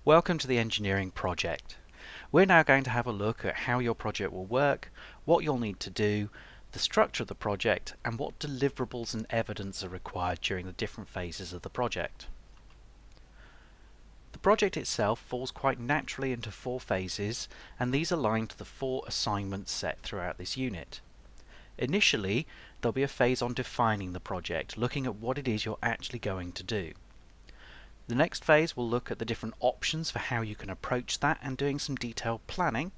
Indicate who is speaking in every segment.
Speaker 1: Welcome to the engineering project. We're now going to have a look at how your project will work, what you'll need to do, the structure of the project, and what deliverables and evidence are required during the different phases of the project. The project itself falls quite naturally into 4 phases, and these align to the 4 assignments set throughout this unit. Initially, there'll be a phase on defining the project, looking at what it is you're actually going to do. The next phase will look at the different options for how you can approach that and doing some detailed planning.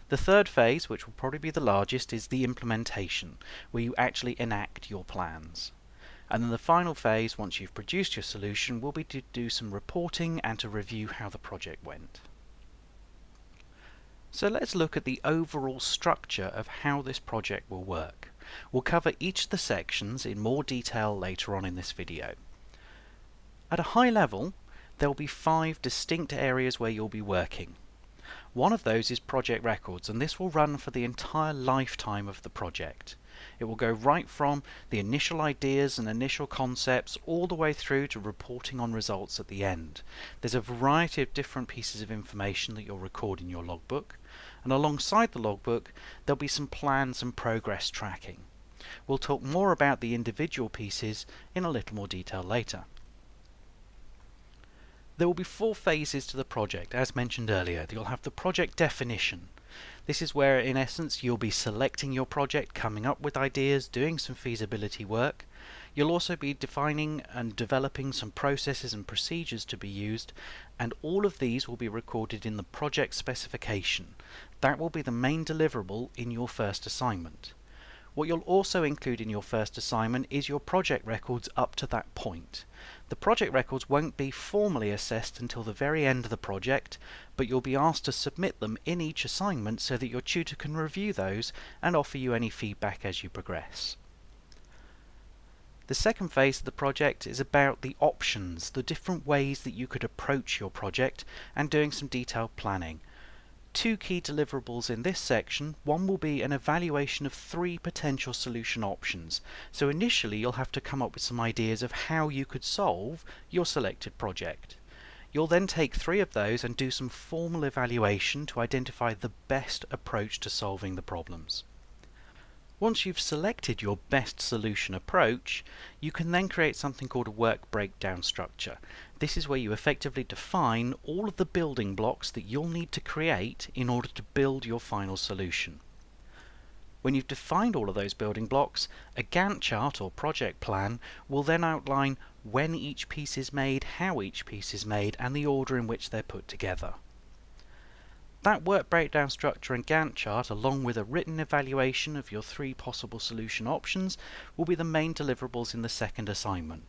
Speaker 1: The third phase, which will probably be the largest, is the implementation, where you actually enact your plans. And then the final phase, once you've produced your solution, will be to do some reporting and to review how the project went. So let's look at the overall structure of how this project will work. We'll cover each of the sections in more detail later on in this video. At a high level, there will be 5 distinct areas where you'll be working. One of those is project records, and this will run for the entire lifetime of the project. It will go right from the initial ideas and initial concepts all the way through to reporting on results at the end. There's a variety of different pieces of information that you'll record in your logbook, and alongside the logbook there'll be some plans and progress tracking. We'll talk more about the individual pieces in a little more detail later. There will be 4 phases to the project, as mentioned earlier. You'll have the project definition. This is where, in essence, you'll be selecting your project, coming up with ideas, doing some feasibility work. You'll also be defining and developing some processes and procedures to be used, and all of these will be recorded in the project specification. That will be the main deliverable in your first assignment. What you'll also include in your first assignment is your project records up to that point. The project records won't be formally assessed until the very end of the project, but you'll be asked to submit them in each assignment so that your tutor can review those and offer you any feedback as you progress. The second phase of the project is about the options, the different ways that you could approach your project, and doing some detailed planning. 2 key deliverables in this section. One will be an evaluation of 3 potential solution options. So initially you'll have to come up with some ideas of how you could solve your selected project. You'll then take 3 of those and do some formal evaluation to identify the best approach to solving the problems. Once you've selected your best solution approach, you can then create something called a work breakdown structure. This is where you effectively define all of the building blocks that you'll need to create in order to build your final solution. When you've defined all of those building blocks, a Gantt chart or project plan will then outline when each piece is made, how each piece is made, and the order in which they're put together. That work breakdown structure and Gantt chart, along with a written evaluation of your 3 possible solution options, will be the main deliverables in the second assignment.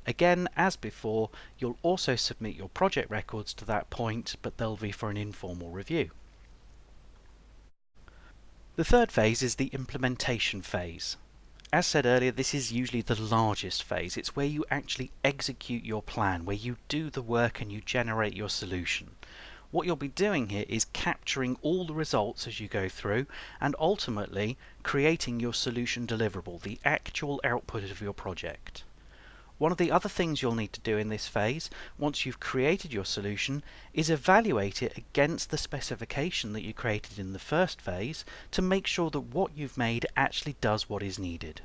Speaker 1: Again, as before, you'll also submit your project records to that point, but they'll be for an informal review. The third phase is the implementation phase. As said earlier, this is usually the largest phase. It's where you actually execute your plan, where you do the work and you generate your solution. What you'll be doing here is capturing all the results as you go through and ultimately creating your solution deliverable, the actual output of your project. One of the other things you'll need to do in this phase, once you've created your solution, is evaluate it against the specification that you created in the first phase to make sure that what you've made actually does what is needed.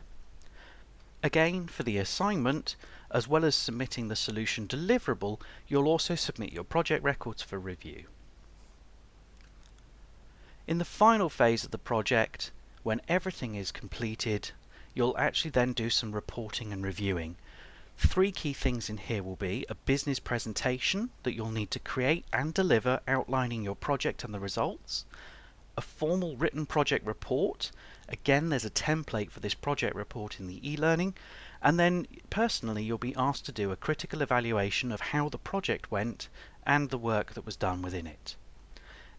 Speaker 1: Again, for the assignment, as well as submitting the solution deliverable, you'll also submit your project records for review. In the final phase of the project, when everything is completed, you'll actually then do some reporting and reviewing. 3 key things in here will be a business presentation that you'll need to create and deliver outlining your project and the results, a formal written project report. Again, there's a template for this project report in the e-learning, and then personally you'll be asked to do a critical evaluation of how the project went and the work that was done within it.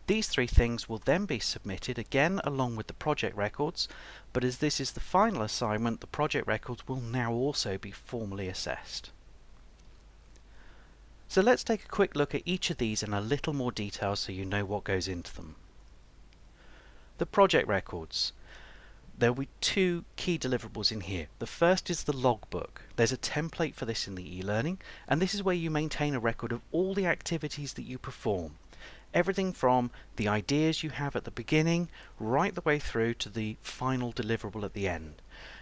Speaker 1: These 3 things will then be submitted again along with the project records, but as this is the final assignment, the project records will now also be formally assessed. So let's take a quick look at each of these in a little more detail so you know what goes into them. The project records. There will be two key deliverables in here. The first is the logbook. There's a template for this in the e-learning, and this is where you maintain a record of all the activities that you perform. Everything from the ideas you have at the beginning right the way through to the final deliverable at the end.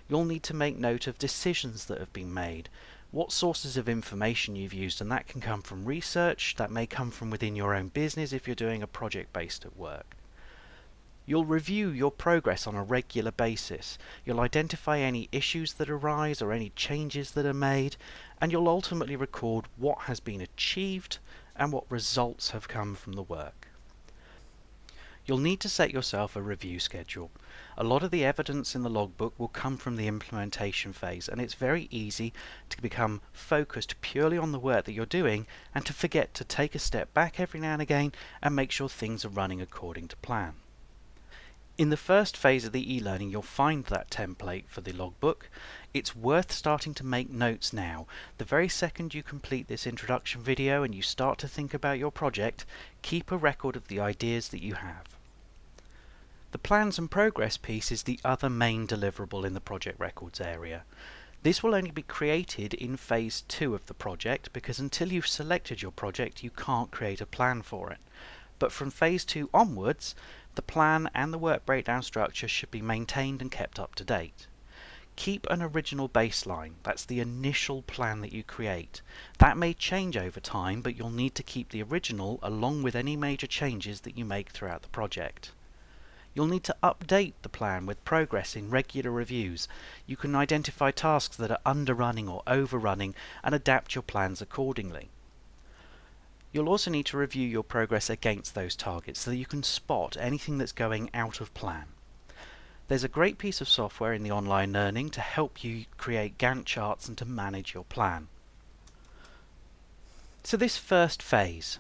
Speaker 1: You'll need to make note of decisions that have been made, what sources of information you've used, and that can come from research, that may come from within your own business if you're doing a project based at work. You'll review your progress on a regular basis. You'll identify any issues that arise or any changes that are made, and you'll ultimately record what has been achieved and what results have come from the work. You'll need to set yourself a review schedule. A lot of the evidence in the logbook will come from the implementation phase, and it's very easy to become focused purely on the work that you're doing and to forget to take a step back every now and again and make sure things are running according to plan. In the first phase of the e-learning, you'll find that template for the logbook. It's worth starting to make notes now. The very second you complete this introduction video and you start to think about your project, keep a record of the ideas that you have. The plans and progress piece is the other main deliverable in the project records area. This will only be created in phase 2 of the project, because until you've selected your project you can't create a plan for it. But from phase 2 onwards, the plan and the work breakdown structure should be maintained and kept up to date. Keep an original baseline. That's the initial plan that you create. That may change over time, but you'll need to keep the original along with any major changes that you make throughout the project. You'll need to update the plan with progress in regular reviews. You can identify tasks that are underrunning or overrunning and adapt your plans accordingly. You'll also need to review your progress against those targets so that you can spot anything that's going out of plan. There's a great piece of software in the online learning to help you create Gantt charts and to manage your plan. So this first phase.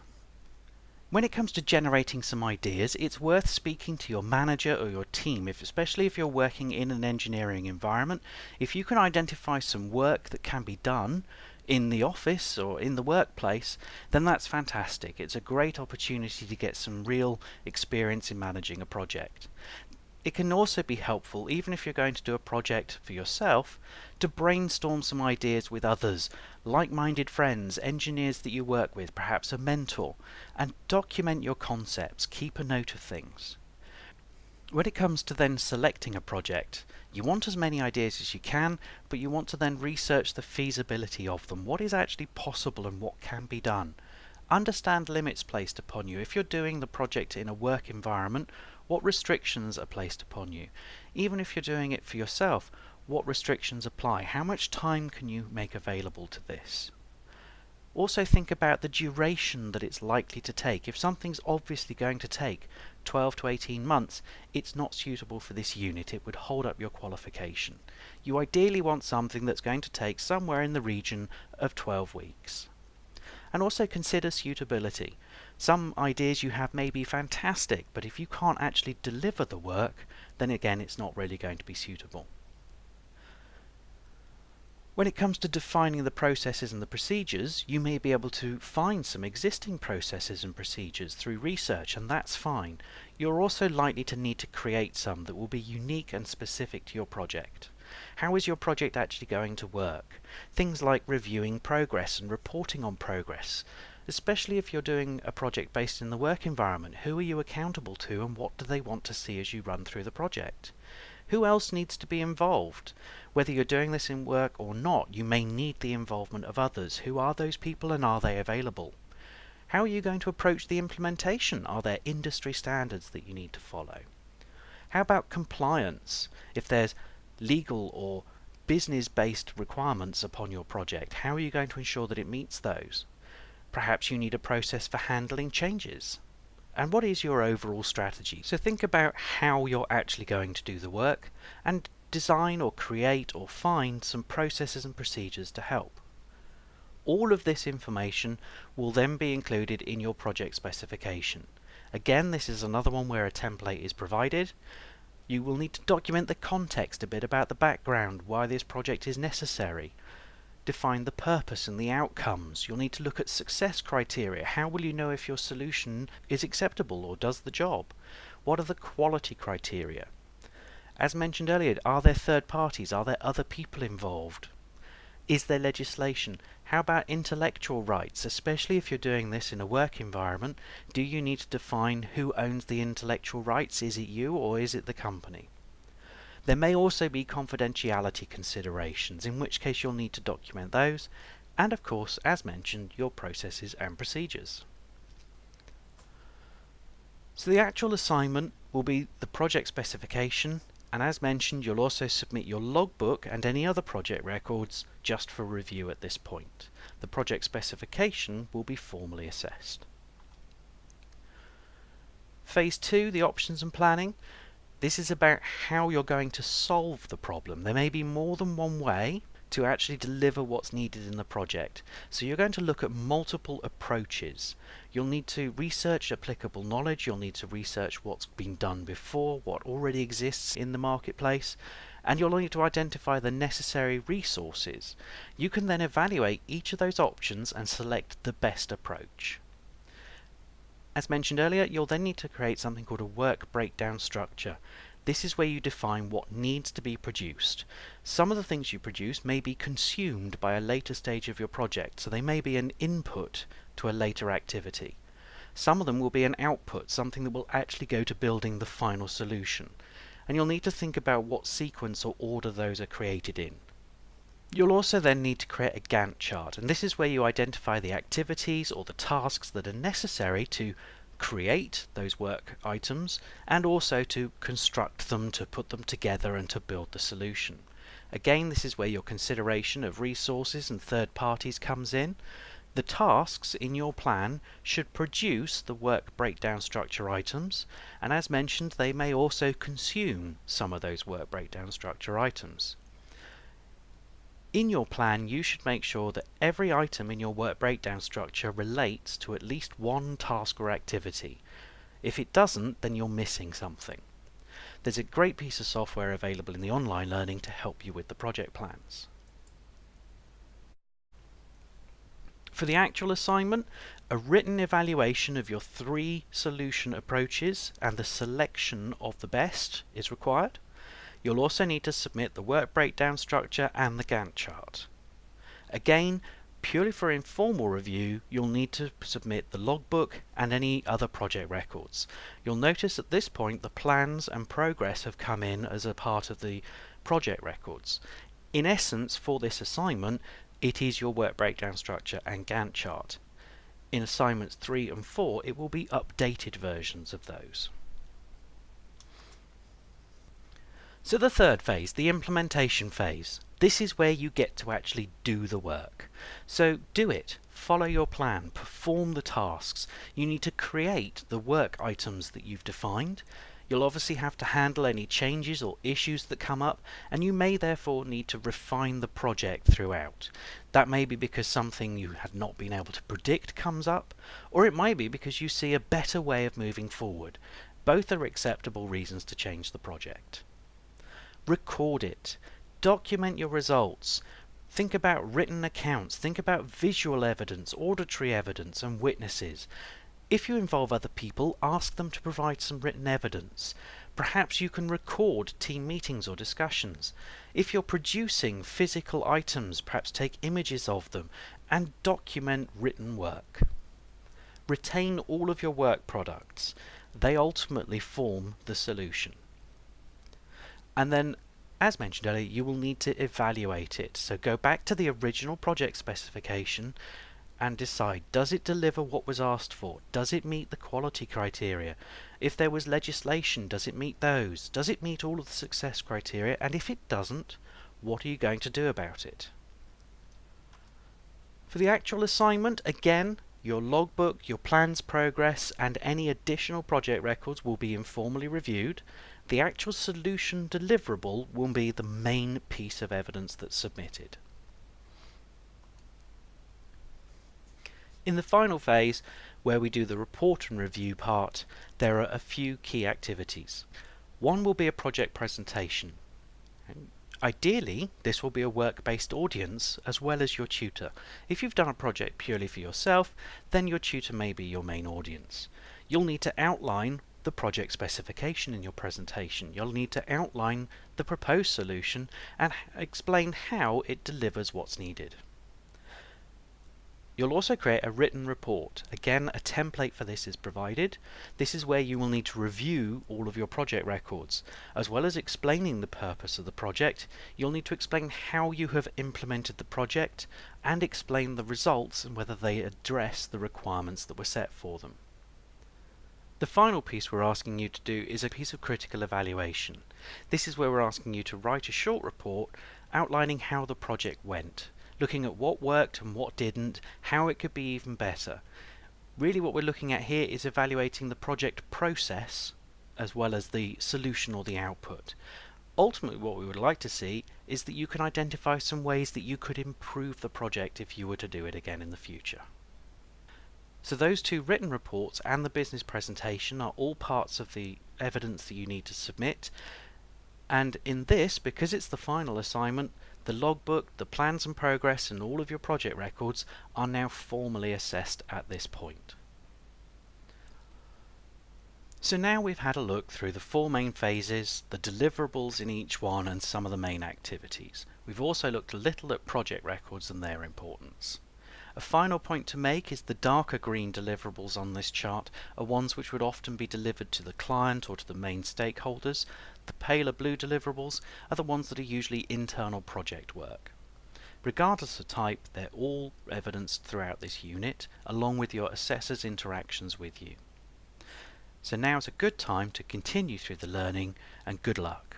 Speaker 1: When it comes to generating some ideas, it's worth speaking to your manager or your team, especially if you're working in an engineering environment. If you can identify some work that can be done in the office or in the workplace, then that's fantastic. It's a great opportunity to get some real experience in managing a project. It can also be helpful, even if you're going to do a project for yourself, to brainstorm some ideas with others, like-minded friends, engineers that you work with, perhaps a mentor, and document your concepts. Keep a note of things. When it comes to then selecting a project, you want as many ideas as you can, but you want to then research the feasibility of them. What is actually possible and what can be done? Understand limits placed upon you. If you're doing the project in a work environment, what restrictions are placed upon you? Even if you're doing it for yourself, what restrictions apply? How much time can you make available to this? Also think about the duration that it's likely to take. If something's obviously going to take 12 to 18 months, it's not suitable for this unit. It would hold up your qualification. You ideally want something that's going to take somewhere in the region of 12 weeks. And also consider suitability. Some ideas you have may be fantastic, but if you can't actually deliver the work, then again it's not really going to be suitable. When it comes to defining the processes and the procedures, you may be able to find some existing processes and procedures through research, and that's fine. You're also likely to need to create some that will be unique and specific to your project. How is your project actually going to work? Things like reviewing progress and reporting on progress. Especially if you're doing a project based in the work environment, who are you accountable to and what do they want to see as you run through the project? Who else needs to be involved? Whether you're doing this in work or not, you may need the involvement of others. Who are those people and are they available? How are you going to approach the implementation? Are there industry standards that you need to follow? How about compliance? If there's legal or business-based requirements upon your project, how are you going to ensure that it meets those? Perhaps you need a process for handling changes. And what is your overall strategy? So think about how you're actually going to do the work and design or create or find some processes and procedures to help. All of this information will then be included in your project specification. Again, this is another one where a template is provided. You will need to document the context a bit about the background, why this project is necessary. Define the purpose and the outcomes. You'll need to look at success criteria. How will you know if your solution is acceptable or does the job? What are the quality criteria? As mentioned earlier, are there third parties? Are there other people involved? Is there legislation? How about intellectual rights? Especially if you're doing this in a work environment, do you need to define who owns the intellectual rights? Is it you or is it the company? There may also be confidentiality considerations, in which case you'll need to document those, and of course, as mentioned, your processes and procedures. So the actual assignment will be the project specification, and as mentioned, you'll also submit your logbook and any other project records just for review at this point. The project specification will be formally assessed. Phase 2, the options and planning. This is about how you're going to solve the problem. There may be more than one way to actually deliver what's needed in the project. So you're going to look at multiple approaches. You'll need to research applicable knowledge, you'll need to research what's been done before, what already exists in the marketplace, and you'll need to identify the necessary resources. You can then evaluate each of those options and select the best approach. As mentioned earlier, you'll then need to create something called a work breakdown structure. This is where you define what needs to be produced. Some of the things you produce may be consumed by a later stage of your project, so they may be an input to a later activity. Some of them will be an output, something that will actually go to building the final solution. And you'll need to think about what sequence or order those are created in. You'll also then need to create a Gantt chart, and this is where you identify the activities or the tasks that are necessary to create those work items and also to construct them, to put them together and to build the solution. Again, this is where your consideration of resources and third parties comes in. The tasks in your plan should produce the work breakdown structure items, and as mentioned, they may also consume some of those work breakdown structure items. In your plan, you should make sure that every item in your work breakdown structure relates to at least one task or activity. If it doesn't, then you're missing something. There's a great piece of software available in the online learning to help you with the project plans. For the actual assignment, a written evaluation of your 3 solution approaches and the selection of the best is required. You'll also need to submit the work breakdown structure and the Gantt chart. Again, purely for informal review, you'll need to submit the logbook and any other project records. You'll notice at this point the plans and progress have come in as a part of the project records. In essence, for this assignment, it is your work breakdown structure and Gantt chart. In assignments 3 and 4, it will be updated versions of those. So the third phase, the implementation phase. This is where you get to actually do the work. So do it, follow your plan, perform the tasks. You need to create the work items that you've defined. You'll obviously have to handle any changes or issues that come up, and you may therefore need to refine the project throughout. That may be because something you had not been able to predict comes up, or it might be because you see a better way of moving forward. Both are acceptable reasons to change the project. Record it. Document your results. Think about written accounts. Think about visual evidence, auditory evidence, and witnesses. If you involve other people, ask them to provide some written evidence. Perhaps you can record team meetings or discussions. If you're producing physical items, perhaps take images of them and document written work. Retain all of your work products. They ultimately form the solution. And then, as mentioned earlier, you will need to evaluate it. So go back to the original project specification and decide, does it deliver what was asked for? Does it meet the quality criteria? If there was legislation, does it meet those? Does it meet all of the success criteria? And if it doesn't, what are you going to do about it? For the actual assignment, again, your logbook, your plans progress, and any additional project records will be informally reviewed. The actual solution deliverable will be the main piece of evidence that's submitted. In the final phase, where we do the report and review part, there are a few key activities. One will be a project presentation. Ideally, this will be a work-based audience as well as your tutor. If you've done a project purely for yourself, then your tutor may be your main audience. You'll need to outline the project specification in your presentation. You'll need to outline the proposed solution and explain how it delivers what's needed. You'll also create a written report. Again, a template for this is provided. This is where you will need to review all of your project records. As well as explaining the purpose of the project, you'll need to explain how you have implemented the project and explain the results and whether they address the requirements that were set for them. The final piece we're asking you to do is a piece of critical evaluation. This is where we're asking you to write a short report outlining how the project went, looking at what worked and what didn't, how it could be even better. Really what we're looking at here is evaluating the project process as well as the solution or the output. Ultimately what we would like to see is that you can identify some ways that you could improve the project if you were to do it again in the future. So those two written reports and the business presentation are all parts of the evidence that you need to submit. And in this, because it's the final assignment, the logbook, the plans and progress and all of your project records are now formally assessed at this point. So now we've had a look through the four main phases, the deliverables in each one and some of the main activities. We've also looked a little at project records and their importance. A final point to make is the darker green deliverables on this chart are ones which would often be delivered to the client or to the main stakeholders. The paler blue deliverables are the ones that are usually internal project work. Regardless of type, they're all evidenced throughout this unit, along with your assessor's interactions with you. So now is a good time to continue through the learning, and good luck.